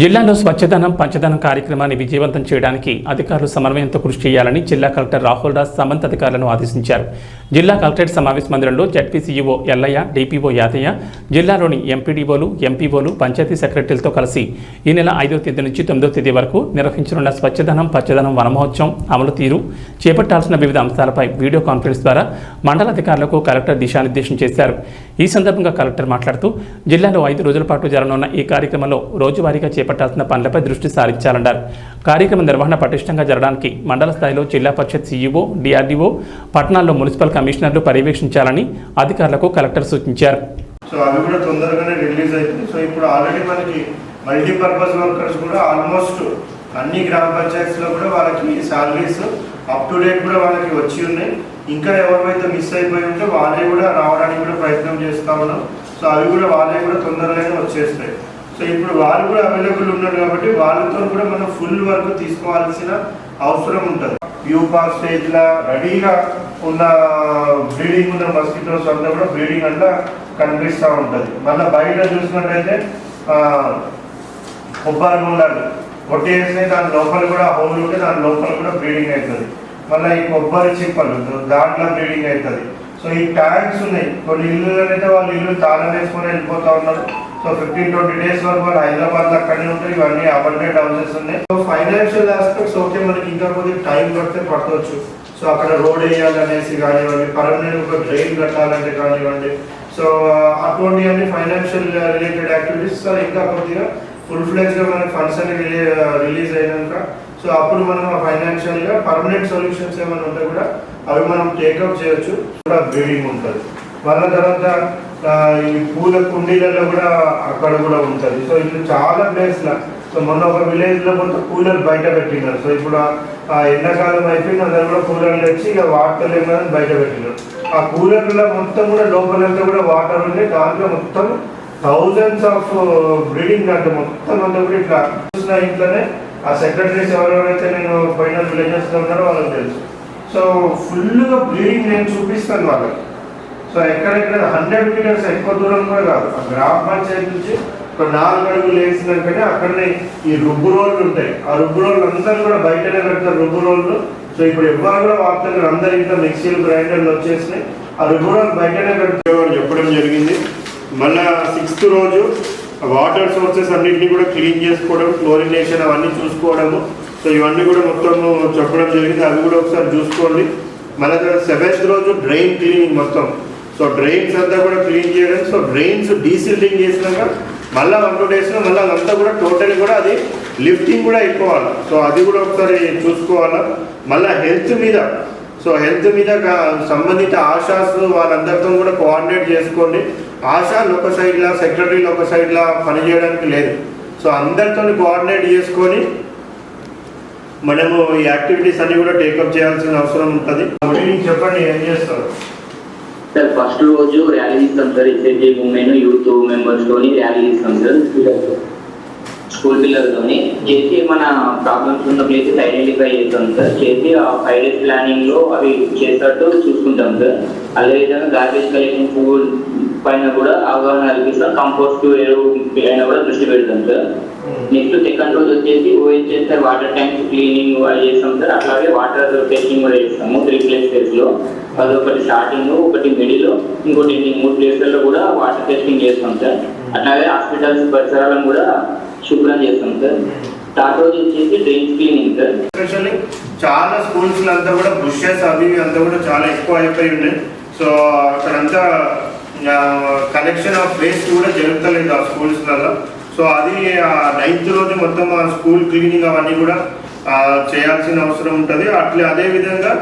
జిల్లాలో స్వచ్ఛదనం పంచదనం కార్యక్రమాన్ని విజయవంతం చేయడానికి అధికారులు సమన్వయంతో కృషి చేయాలని జిల్లా కలెక్టర్ రాహుల్ రాజ్ సంబంధిత అధికారులను ఆదేశించారు. జిల్లా కలెక్టరేట్ సమావేశ మందిరంలో జడ్పీసీఈఓ ఎల్లయ్య, డిపిఓ యాదయ్య, జిల్లాలోని ఎంపీడీఓలు, ఎంపీఓలు, పంచాయతీ సెక్రటరీలతో కలిసి ఈ నెల 5వ తేదీ నుంచి 9వ తేదీ వరకు నిర్వహించనున్న స్వచ్ఛదనం పచ్చదనం వనమహోత్సవం అమలు తీరు, చేపట్టాల్సిన వివిధ అంశాలపై వీడియో కాన్ఫరెన్స్ ద్వారా మండల అధికారులకు కలెక్టర్ దిశానిర్దేశం చేశారు. ఈ సందర్భంగా కలెక్టర్ మాట్లాడుతూ జిల్లాలో 5 రోజుల పాటు జరగనున్న ఈ కార్యక్రమంలో రోజువారీగా చేపట్టాల్సిన పనులపై దృష్టి సారించాలన్నారు. కార్యక్రమ నిర్వహణ పటిష్టంగా జరగడానికి మండల స్థాయిలో జిల్లా పరిషత్ సీఈఓ, డిఆర్డీఓ, పట్టణాల్లో మున్సిపల్ కమిషనర్లు పర్యవేక్షించాలని అధికారులకు కలెక్టర్ సూచించారు. సో అవి కూడా తొందరగానే రిలీజ్ అవుతుంది. సో ఇప్పుడు ఆల్రెడీ మనకి మల్టీపర్పస్ వర్కర్స్ కూడా ఆల్మోస్ట్ అన్ని గ్రామ పంచాయతీలో కూడా వాళ్ళకి శాలరీస్ అప్ టు డేట్ కూడా వాళ్ళకి వచ్చి ఉన్నాయి. ఇంకా ఎవరైతే మిస్ అయిపోయి ఉంటే వాళ్ళే కూడా రావడానికి కూడా ప్రయత్నం చేస్తా ఉన్నాం. సో అవి కూడా వాళ్ళే కూడా తొందరగానే వచ్చేస్తాయి. సో ఇప్పుడు వాళ్ళు కూడా అవైలబుల్ ఉన్నారు కాబట్టి వాళ్ళతో కూడా మనం ఫుల్ వర్క్ తీసుకోవాల్సిన అవసరం ఉంటుంది. ప్యూపా స్టేజ్లో రెడీగా ఉన్న బ్రీడింగ్ ఉన్న మస్కిటోస్ అంతా కూడా బ్రీడింగ్ అంతా కనిపిస్తూ ఉంటుంది. మళ్ళీ బయట చూసినట్టయితే కొబ్బరి ఉండాలి కొట్టేస్తే దాని లోపల కూడా హోల్ ఉంటే దాని లోపల కూడా బ్రీడింగ్ అవుతుంది. మళ్ళీ ఈ కొబ్బరి చిప్పలు దాంట్లో బ్రీడింగ్ అవుతుంది. సో ఈ ట్యాంక్స్ ఉన్నాయి. కొన్ని ఇల్లు అయితే వాళ్ళు ఇల్లు తాళం వేసుకొని వెళ్ళిపోతూ ఉన్నారు. సో 15-20 డేస్ వరకు వాళ్ళు హైదరాబాద్లో అక్కడనే ఉంటాయి. ఇవన్నీ అబండెంట్ హౌసెస్ ఉన్నాయి. సో ఫైనాన్షియల్ ఆస్పెక్ట్స్ ఓకే, మనకి ఇంకా కొద్దిగా టైం పడితే పట్టవచ్చు. సో అక్కడ రోడ్ వేయాలనేసి కానివ్వండి, పర్మనెంట్ ఒక డ్రైన్ కట్టాలంటే కానివ్వండి, సో అటువంటివన్నీ ఫైనాన్షియల్ రిలేటెడ్ యాక్టివిటీస్ ఇంకా కొద్దిగా ఫుల్ ఫ్లెజ్గా మనకి ఫండ్స్ అని రిలీజ్ అయినాక సో అప్పుడు మనం ఫైనాన్షియల్గా పర్మనెంట్ సొల్యూషన్స్ ఏమైనా ఉంటే కూడా అవి మనం టేకప్ చేయొచ్చు. కూడా బ్రీడింగ్ ఉంటుంది. వాళ్ళ తర్వాత ఈ పూల కుండీలలో కూడా అక్కడ కూడా ఉంటుంది. సో ఇట్లా చాలా ప్లేస్లో సో మొన్న ఒక విలేజ్లో మొత్తం కూలర్ బయట పెట్టినారు. సో ఇప్పుడు ఎండాకాలం అయిపోయింది, అందరూ కూడా కూలర్లు తెచ్చి ఇక వాటర్ ఏమైనా బయట పెట్టినారు. ఆ కూలర్లో మొత్తం కూడా లోపలంతా కూడా వాటర్ ఉంది. దాంట్లో మొత్తం థౌజండ్స్ ఆఫ్ బ్రీడింగ్ అంటే మొత్తం అంతా కూడా ఇట్లా చూసిన ఇంట్లోనే ఆ సెక్రటరీస్ ఎవరెవరైతే నేను పోయిన విలేజెస్లో ఉన్నారో వాళ్ళకి తెలుసు. సో ఫుల్గా బ్రీడింగ్ నేను చూపిస్తాను వాళ్ళకి. సో ఎక్కడెక్కడ 100 మీటర్స్ ఎక్కువ దూరం కూడా కాదు, ఆ గ్రామ పంచాయతీ నుంచి ఒక 4 అడుగులు వేసినాకనే అక్కడనే ఈ రుబ్బు రోడ్లు ఉంటాయి. ఆ రుబ్బు రోడ్లు అందరూ కూడా బయటనే పెడతారు రుబ్బు రోడ్లు. సో ఇప్పుడు ఎవరు కూడా వార్తలు అందరి ఇంట్లో మిక్సీలు, గ్రైండర్లు వచ్చేసినాయి. ఆ రుబ్బు రోడ్లు బయటనే పెడతారు చెప్పడం జరిగింది. మళ్ళీ 6th రోజు వాటర్ సోర్సెస్ అన్నింటినీ కూడా క్లీన్ చేసుకోవడం, క్లోరినేషన్ అవన్నీ చూసుకోవడము. సో ఇవన్నీ కూడా మొత్తం చెప్పడం జరిగింది. అవి కూడా ఒకసారి చూసుకోండి. మళ్ళీ 7th రోజు డ్రైన్ క్లీనింగ్ మొత్తం. సో డ్రైన్స్ అంతా కూడా క్లీన్ చేయడం. సో డ్రైన్స్ డీసిల్టింగ్ చేసినాక మళ్ళీ 1-2 డేస్లో మళ్ళీ అదంతా కూడా టోటల్ కూడా అది లిఫ్టింగ్ కూడా అయిపోవాలి. సో అది కూడా ఒకసారి చూసుకోవాలా. మళ్ళీ హెల్త్ మీద సంబంధిత ఆశాస్ వాళ్ళందరితో కూడా కోఆర్డినేట్ చేసుకోండి. ఆశాలు ఒక సైడ్లా, సెక్రటరీలు ఒక సైడ్లా పనిచేయడానికి లేదు. సో అందరితో కోఆర్డినేట్ చేసుకొని మనము ఈ యాక్టివిటీస్ అన్ని కూడా టేకప్ చేయాల్సిన అవసరం ఉంటుంది. చెప్పండి, ఏం చేస్తారు సార్? ఫస్ట్ రోజు ర్యాలీ ఇస్తాం sir. SIG women youth members తోని ర్యాలీ ఇస్తాం సార్. స్కూల్ పిల్లలతోని చేసి మన ప్రాబ్లమ్స్ ఉన్న ప్లేసెస్ ఐడెంటిఫై చేస్తాం సార్. చేసి ఆ 5 days ప్లానింగ్ లో అవి చేసేటట్టు చూసుకుంటాం సార్. అదేవిధంగా గార్బేజ్ కలెక్షన్ పూల్ పైన కూడా అవగాహన కల్పిస్తాం. కంపోస్ట్ ఎరువు పైన కూడా దృష్టి పెడతాం సార్. నెక్స్ట్ 2nd రోజు వచ్చేసి OHS sir water tanks cleaning చేస్తాం సార్. అట్లాగే వాటర్ టెస్టింగ్ కూడా చేస్తాము 3 places లో. అదొకటి స్టార్టింగ్, ఒకటి మిడిల్, ఇంకోటి 3 places కూడా వాటర్ టెస్టింగ్ చేస్తాం సార్. అట్లాగే హాస్పిటల్స్ పరిసరాలను కూడా శుభ్రం చేస్తాం సార్. థర్డ్ రోజు వచ్చేసి డ్రైన్స్ క్లీనింగ్ సార్. ఎస్పెషల్లీ చాలా స్కూల్స్ అంతా కూడా బుషెస్ అవి అంతా కూడా చాలా ఎక్కువ అయిపోయి ఉన్నాయి. సో అక్కడంతా కలెక్షన్ ఆఫ్ వేస్ట్ కూడా జరుగుతలేదు ఆ స్కూల్స్లలో. సో అది 9th రోజు మొత్తం ఆ స్కూల్ క్లీనింగ్ అవన్నీ కూడా చేయాల్సిన అవసరం ఉంటుంది. అదేవిధంగా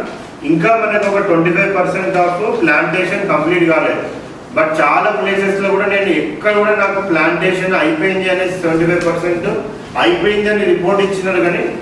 ఇంకా మనకు ఒక 25% ఆఫ్ ప్లాంటేషన్ కంప్లీట్ కాలేదు. బట్ చాలా ప్లేసెస్లో కూడా నేను ఎక్కడ కూడా నాకు ప్లాంటేషన్ అయిపోయింది అనేసి 75% అయిపోయింది అని రిపోర్ట్ ఇచ్చినారు. కానీ